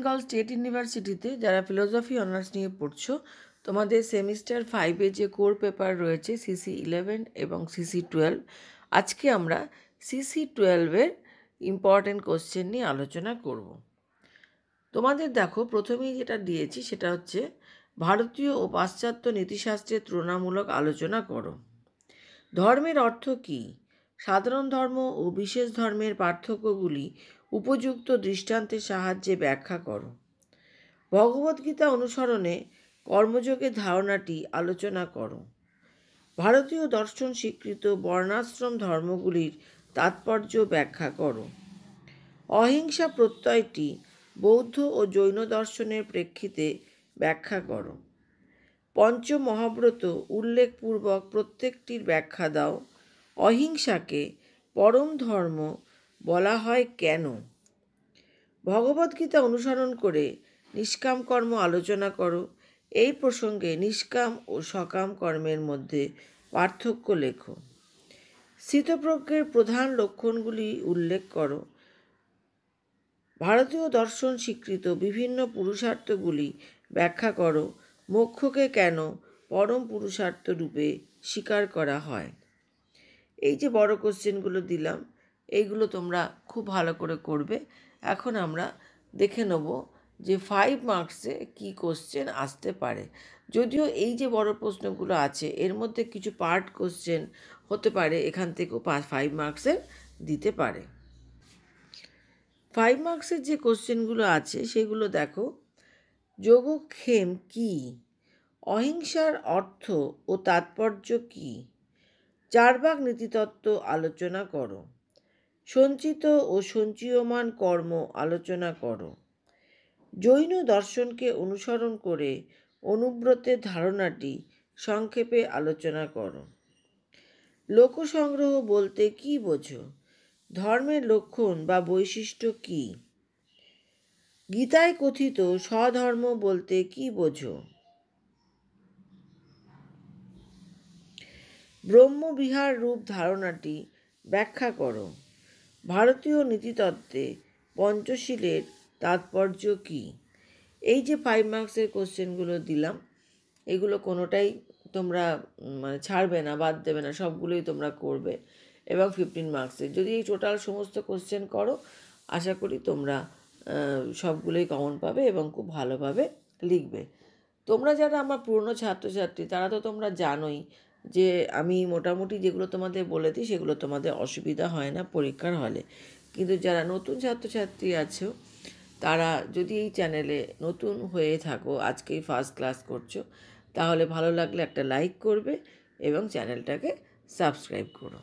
Bengal state ইউনিভার্সিটিতে যারা philosophy honours নিয়ে পড়ছো, তোমাদের সেমিস্টার 5-এ যে কোর পেপার রয়েছে CC11 এবং CC12, আজকে আমরা CC12-এর ইম্পর্টেন্ট কোশ্চেন নিয়ে আলোচনা করব। তোমাদের দেখো, প্রথমেই যেটা দিয়েছি সেটা হচ্ছে ভারতীয় ও পাশ্চাত্য নীতিশাস্ত্রের তুলনামূলক আলোচনা করো। ধর্মের অর্থ কী? সাধারণ ধর্ম ও বিশেষ ধর্মের পার্থক্যগুলি উপযুক্ত দৃষ্টান্তের সাহায্যে ব্যাখ্যা করো। ভগবদ্গীতা অনুসরণে কর্মযোগের ধারণাটি আলোচনা করো। ভারতীয় দর্শন স্বীকৃত বর্ণাশ্রম ধর্মগুলির তাৎপর্য ব্যাখ্যা করো। অহিংসা প্রত্যয়টি বৌদ্ধ ও জৈন দর্শনের প্রেক্ষিতে ব্যাখ্যা করো। পঞ্চমহাব্রত উল্লেখপূর্বক প্রত্যেকটির ব্যাখ্যা দাও। অহিংসাকে পরম ধর্ম বলা হয় কেন? ভগবদ্গীতা অনুসরণ করে নিষ্কাম কর্ম আলোচনা করো। এই প্রসঙ্গে নিষ্কাম ও সকাম কর্মের মধ্যে পার্থক্য লেখো। স্থিতপ্রজ্ঞের প্রধান লক্ষণগুলি উল্লেখ করো। ভারতীয় দর্শন স্বীকৃত বিভিন্ন পুরুষার্থগুলি ব্যাখ্যা করো। মোক্ষকে কেন পরম পুরুষার্থ রূপে স্বীকার করা হয়? এই যে বড় কোশ্চেনগুলো দিলাম, এইগুলো তোমরা খুব ভালো করে করবে। এখন আমরা দেখে নেব যে 5 মার্কসে কী কোশ্চেন আসতে পারে। যদিও এই যে বড় প্রশ্নগুলো আছে এর মধ্যে কিছু পার্ট কোশ্চেন হতে পারে, এখান থেকেও 5 মার্কসের দিতে পারে। 5 মার্কসের যে কোশ্চেনগুলো আছে সেগুলো দেখো। যোগক্ষেম কী? অহিংসার অর্থ ও তাৎপর্য কী? চারবাক নীতিতত্ত্ব আলোচনা করো। সঞ্চিত ও সঞ্চীয়মান কর্ম আলোচনা করো। জৈন দর্শনকে অনুসরণ করে অনুব্রতের ধারণাটি সংক্ষেপে আলোচনা করো। লোকসংগ্রহ বলতে কী বোঝো? ধর্মের লক্ষণ বা বৈশিষ্ট্য কী? গীতায় কথিত স্বধর্ম বলতে কী বোঝো? ব্রহ্মবিহার রূপ ধারণাটি ব্যাখ্যা করো। ভারতীয় নীতিতত্ত্বে পঞ্চশীলের তাৎপর্য কী? এই যে 5 মার্কসের কোশ্চেনগুলো দিলাম, এগুলো কোনোটাই তোমরা ছাড়বে না, বাদ দেবে না, সবগুলোই তোমরা করবে। এবং 15 মার্কসের যদি এই টোটাল সমস্ত কোশ্চেন করো, আশা করি তোমরা সবগুলোই কমন পাবে এবং খুব ভালোভাবে লিখবে। তোমরা যারা আমার পুরনো ছাত্রছাত্রী তারা তো তোমরা জানোই যে আমি মোটামুটি যেগুলো তোমাদের বলে দিই সেগুলো তোমাদের অসুবিধা হয় না পরীক্ষার হলে। কিন্তু যারা নতুন ছাত্রছাত্রী আছো তারা যদি এই চ্যানেলে নতুন হয়ে থাকো, আজকেই ফার্স্ট ক্লাস করছো, তাহলে ভালো লাগলে একটা লাইক করবে এবং চ্যানেলটাকে সাবস্ক্রাইব করো।